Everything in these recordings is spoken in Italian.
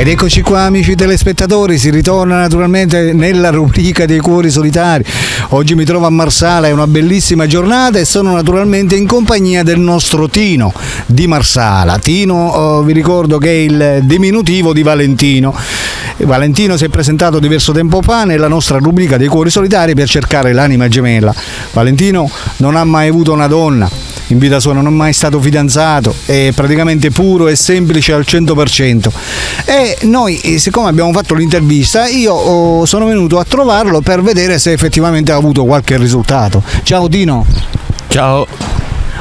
Ed eccoci qua, amici telespettatori, si ritorna naturalmente nella rubrica dei cuori solitari. Oggi mi trovo a Marsala, è una bellissima giornata e sono naturalmente in compagnia del nostro Tino di Marsala. Tino, vi ricordo che è il diminutivo di Valentino. Valentino si è presentato diverso tempo fa nella nostra rubrica dei cuori solitari per cercare l'anima gemella. Valentino non ha mai avuto una donna in vita sua, non è mai stato fidanzato, è praticamente puro e semplice al 100%. E noi, siccome abbiamo fatto l'intervista, io sono venuto a trovarlo per vedere se effettivamente ha avuto qualche risultato. Ciao Tino. Ciao.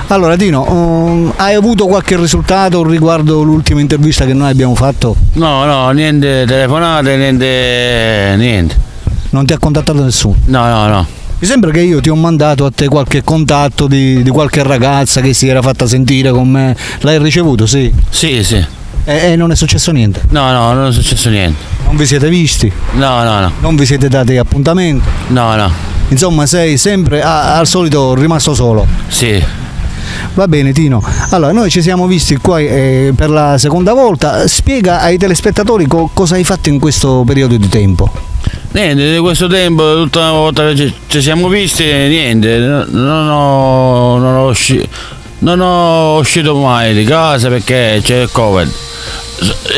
Allora Tino, hai avuto qualche risultato riguardo l'ultima intervista che noi abbiamo fatto? No, niente telefonate, niente. Non ti ha contattato nessuno? No. Mi sembra che io ti ho mandato a te qualche contatto di qualche ragazza che si era fatta sentire con me. L'hai ricevuto, sì? Sì. E non è successo niente? No, non è successo niente. Non vi siete visti? No. Non vi siete dati appuntamento? No. Insomma, sei sempre al solito rimasto solo? Sì. Va bene Tino, allora noi ci siamo visti qua per la seconda volta. Spiega ai telespettatori cosa hai fatto in questo periodo di tempo. Niente, di questo tempo, tutta una volta che ci siamo visti, niente, non ho uscito mai di casa perché c'è il Covid.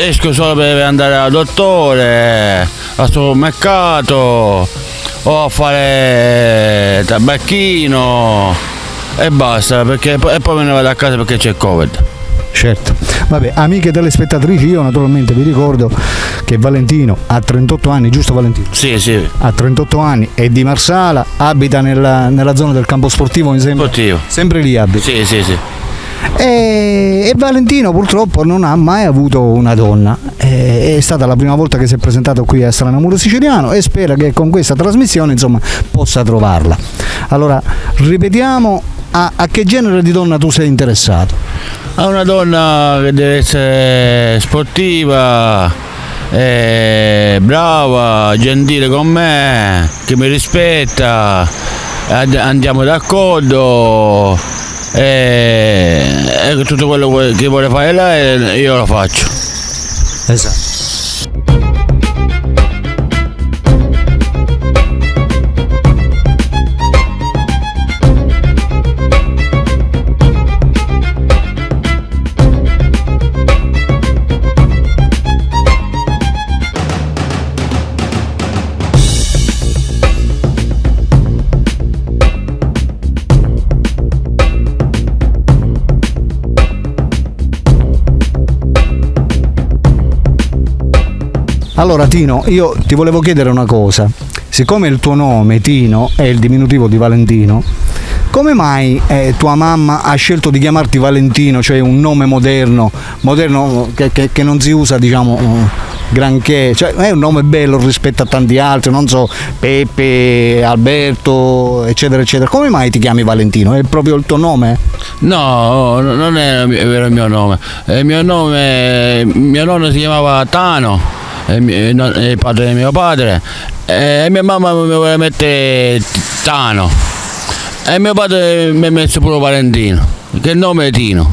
Esco solo per andare al dottore, al supermercato o a fare tabacchino e basta, e poi me ne vado a casa perché c'è il Covid. Certo, vabbè, amiche telespettatrici, io naturalmente vi ricordo che Valentino ha 38 anni, giusto Valentino? Sì. Ha 38 anni, è di Marsala, abita nella zona del campo sportivo, mi sembra? Sportivo. Sempre lì abita? Sì. E Valentino purtroppo non ha mai avuto una donna, è stata la prima volta che si è presentato qui a Stranamuro Siciliano e spera che con questa trasmissione insomma possa trovarla. Allora ripetiamo, a che genere di donna tu sei interessato? A una donna che deve essere sportiva, brava, gentile con me, che mi rispetta, andiamo d'accordo e tutto quello che vuole fare lei io lo faccio. Esatto. Allora Tino, io ti volevo chiedere una cosa, siccome il tuo nome Tino è il diminutivo di Valentino, come mai tua mamma ha scelto di chiamarti Valentino, cioè un nome moderno che non si usa diciamo granché, cioè è un nome bello rispetto a tanti altri, non so, Peppe, Alberto, eccetera eccetera, come mai ti chiami Valentino? È proprio il tuo nome? No, non è vero il mio nome, mio nonno si chiamava Tano. Il padre di mio padre e mia mamma mi vuole mettere Tano e mio padre mi ha messo pure Valentino, che il nome è Tino.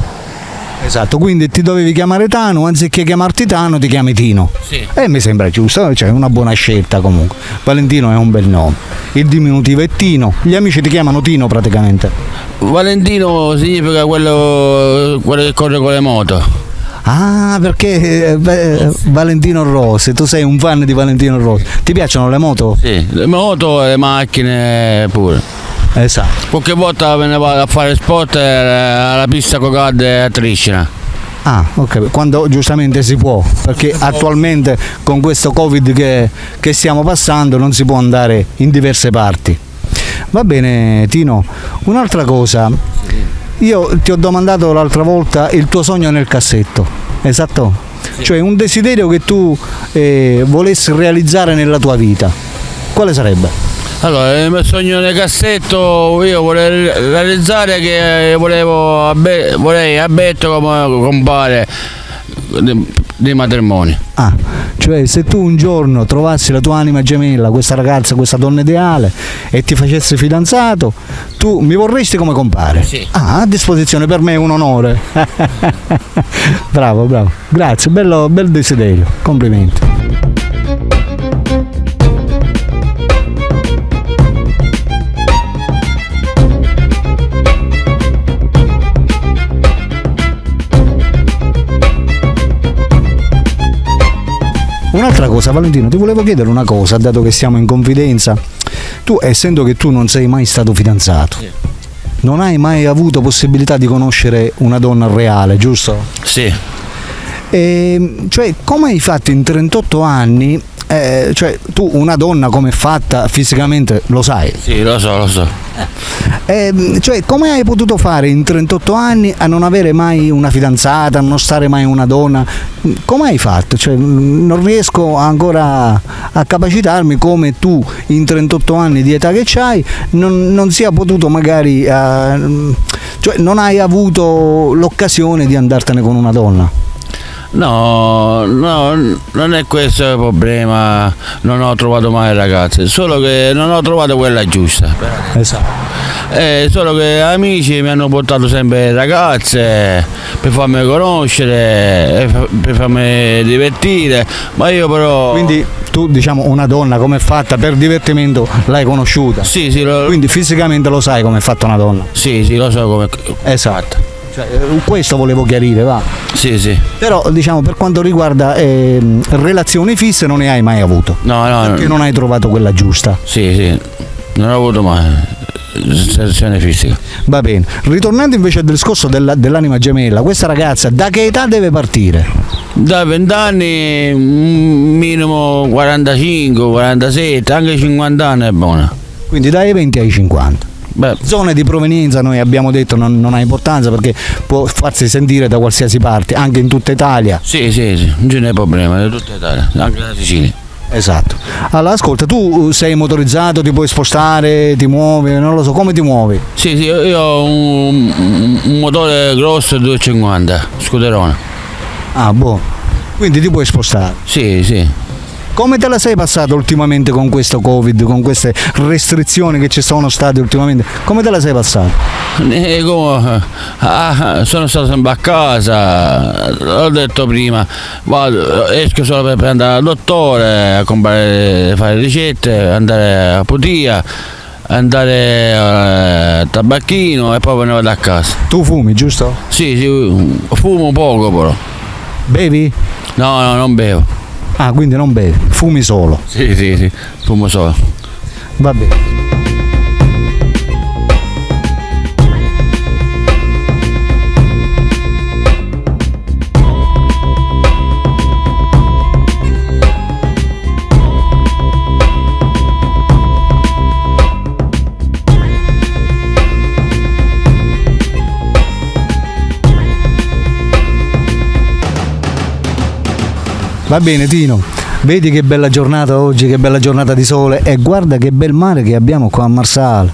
Esatto, quindi ti dovevi chiamare Tano, anziché chiamarti Tano ti chiami Tino. Sì. E mi sembra giusto, cioè una buona scelta comunque. Valentino è un bel nome, il diminutivo è Tino, gli amici ti chiamano Tino praticamente. Valentino significa quello che corre con le moto. Ah, perché Valentino Rossi, tu sei un fan di Valentino Rossi. Ti piacciono le moto? Sì, le moto e le macchine pure. Esatto. Qualche volta me ne vado a fare sport alla pista Cocad a Triscina. Ah, ok, quando giustamente si può, perché attualmente con questo Covid che stiamo passando non si può andare in diverse parti. Va bene Tino, un'altra cosa, io ti ho domandato l'altra volta il tuo sogno nel cassetto, esatto? Sì. Cioè un desiderio che tu volessi realizzare nella tua vita, quale sarebbe? Allora, il mio sogno nel cassetto io vorrei realizzare che vorrei abbetto come compare dei matrimoni. Ah, cioè se tu un giorno trovassi la tua anima gemella, questa ragazza, questa donna ideale e ti facessi fidanzato, tu mi vorresti come compare? Sì. Ah, a disposizione, per me è un onore. Bravo, grazie, bel desiderio, complimenti. Un'altra cosa, Valentino, ti volevo chiedere una cosa, dato che siamo in confidenza. Tu, essendo che tu non sei mai stato fidanzato, non hai mai avuto possibilità di conoscere una donna reale, giusto? Sì. Cioè, come hai fatto in 38 anni? Cioè, tu una donna come è fatta fisicamente lo sai? Sì, lo so. Cioè, come hai potuto fare in 38 anni a non avere mai una fidanzata, a non stare mai una donna? Come hai fatto? Cioè, non riesco ancora a capacitarmi come tu in 38 anni di età che c'hai non sia potuto magari, cioè non hai avuto l'occasione di andartene con una donna. No, non è questo il problema, non ho trovato mai ragazze, solo che non ho trovato quella giusta. Esatto. Solo che amici mi hanno portato sempre ragazze per farmi conoscere, per farmi divertire, ma io però... Quindi tu, diciamo, una donna come è fatta per divertimento l'hai conosciuta? Sì, Quindi fisicamente lo sai come è fatta una donna? Sì, lo so come è esatto. Cioè, questo volevo chiarire, va? Sì. Però diciamo per quanto riguarda relazioni fisse non ne hai mai avuto? No. Perché non hai trovato quella giusta? Sì, non ho avuto mai relazione fisica. Va bene. Ritornando invece al discorso dell'anima gemella, questa ragazza da che età deve partire? Da 20 anni, minimo 45, 47, anche 50 anni è buona. Quindi dai 20 ai 50. Beh. Zone di provenienza noi abbiamo detto non ha importanza perché può farsi sentire da qualsiasi parte, anche in tutta Italia. Sì, non ce n'è problema, in tutta Italia, anche la Sicilia. Esatto. Allora ascolta, tu sei motorizzato, ti puoi spostare, ti muovi, non lo so, come ti muovi? Sì, io ho un motore grosso 250, scuderone. Ah, boh. Quindi ti puoi spostare? Sì. Come te la sei passata ultimamente con questo Covid, con queste restrizioni che ci sono state ultimamente? Come te la sei passata? Sono stato sempre a casa, l'ho detto prima, esco solo per andare al dottore, a comprare, fare ricette, andare a Putia, andare al tabacchino e poi me ne vado a casa. Tu fumi, giusto? Sì, fumo poco però. Bevi? No, non bevo. Ah, quindi non bevi, fumi solo? Sì, fumo solo. Va bene. Va bene Tino, vedi che bella giornata oggi, che bella giornata di sole e guarda che bel mare che abbiamo qua a Marsala.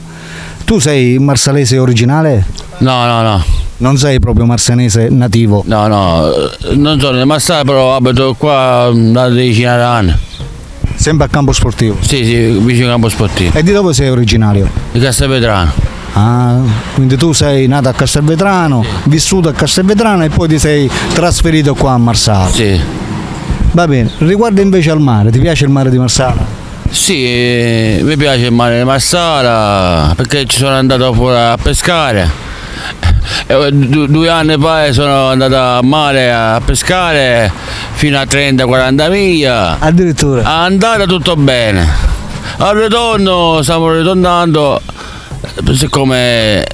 Tu sei marsalese originale? No. Non sei proprio marsanese nativo? No, non sono di Marsala, però abito qua da decina d'anni. Sempre a campo sportivo? Sì, vicino al campo sportivo. E di dove sei originario? Di Castelvetrano. Ah, quindi tu sei nato a Castelvetrano, sì, vissuto a Castelvetrano e poi ti sei trasferito qua a Marsala? Sì. Va bene, riguardo invece al mare, ti piace il mare di Marsala? Sì, mi piace il mare di Marsala perché ci sono andato fuori a pescare, 2 anni fa sono andato a mare a pescare fino a 30-40 miglia. Addirittura. Andata tutto bene. Al ritorno stiamo ritornando, siccome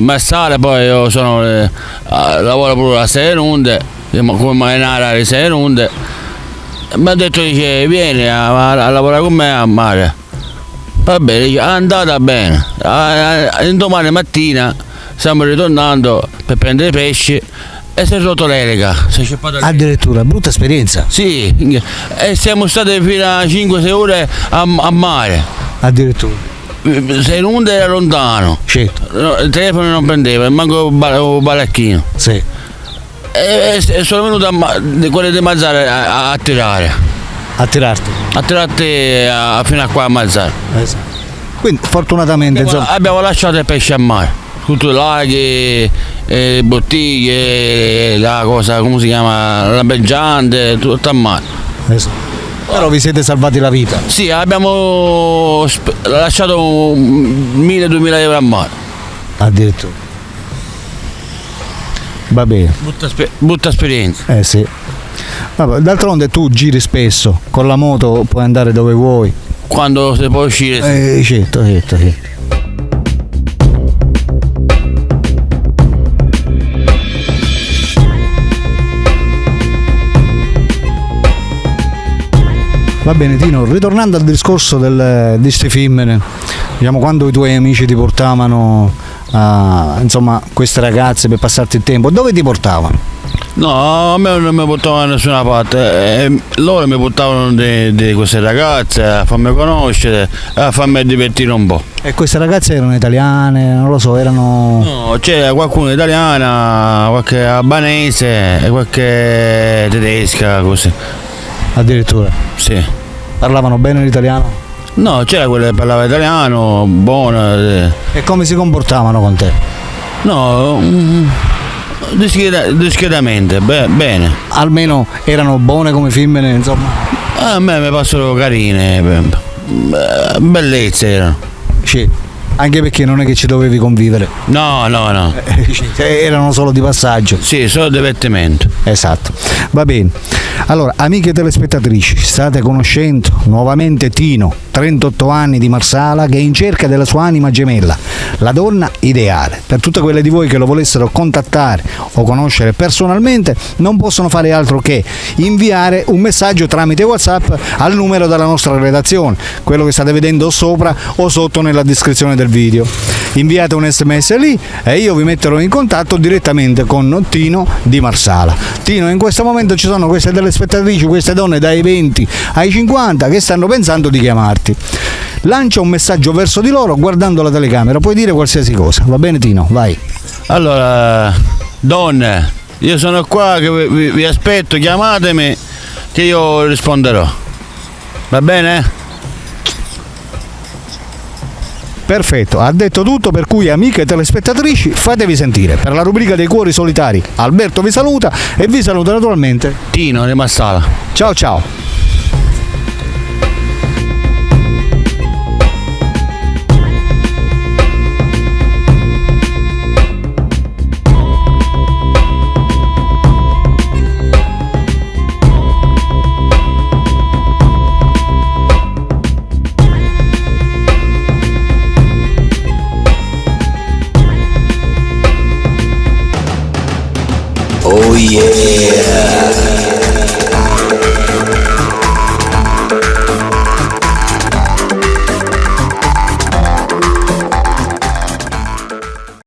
Marsala, poi io lavoro pure a Serenunde, come marinara di Serenunde. Mi ha detto, dice, vieni a lavorare con me a mare. Va bene, dice, è andata bene. Domani mattina stiamo ritornando per prendere pesci e si è rotto l'elica. Addirittura, brutta esperienza. Sì, e siamo stati fino a 5-6 ore a mare. Addirittura. Serenunde era lontano. Certo. Il telefono non prendeva, manco un balacchino. Sì. E sono venuto quelli di Mazzara a tirare. A tirarti. A tirarti fino a qua a Mazzara. Esatto. Quindi fortunatamente abbiamo lasciato il pesce a mare. Tutti i laghi, bottiglie, la cosa, come si chiama, lampeggiante, tutto a mare. Esatto. Però vi siete salvati la vita. Sì, abbiamo lasciato 1.000-2.000 euro a mare. Addirittura. Va bene. Brutta esperienza. Sì. Vabbè, d'altronde tu giri spesso, con la moto puoi andare dove vuoi. Quando si può uscire. Certo. Va bene Tino, ritornando al discorso di ste femmine, diciamo, quando i tuoi amici ti portavano insomma queste ragazze per passarti il tempo, dove ti portavano? No, a me non mi portavano da nessuna parte, loro mi portavano di queste ragazze a farmi conoscere, a farmi divertire un po'. E queste ragazze erano italiane, non lo so, erano... No, c'era qualcuno italiana, qualche albanese e qualche tedesca, così. Addirittura? Sì. Parlavano bene l'italiano? No, c'era quella che parlava italiano, buona. E come si comportavano con te? No, discretamente, bene. Almeno erano buone come femmine, insomma? A me mi passano carine, bellezze erano. Sì, anche perché non è che ci dovevi convivere. No. Erano solo di passaggio. Sì, solo divertimento. Esatto, va bene. Allora, amiche telespettatrici, state conoscendo nuovamente Tino, 38 anni di Marsala, che è in cerca della sua anima gemella, la donna ideale. Per tutte quelle di voi che lo volessero contattare o conoscere personalmente, non possono fare altro che inviare un messaggio tramite WhatsApp al numero della nostra redazione, quello che state vedendo sopra o sotto nella descrizione del video. Inviate un SMS lì e io vi metterò in contatto direttamente con Tino di Marsala. Tino, in questo momento ci sono queste telespettatrici, queste donne dai 20 ai 50 che stanno pensando di chiamarti. Lancia un messaggio verso di loro guardando la telecamera, puoi dire qualsiasi cosa, va bene Tino? Vai. Allora, donne, io sono qua che vi aspetto, chiamatemi che io risponderò. Va bene? Perfetto, ha detto tutto, per cui amiche telespettatrici fatevi sentire. Per la rubrica dei cuori solitari Alberto vi saluta e vi saluta naturalmente Tino di Marsala. ciao ciao.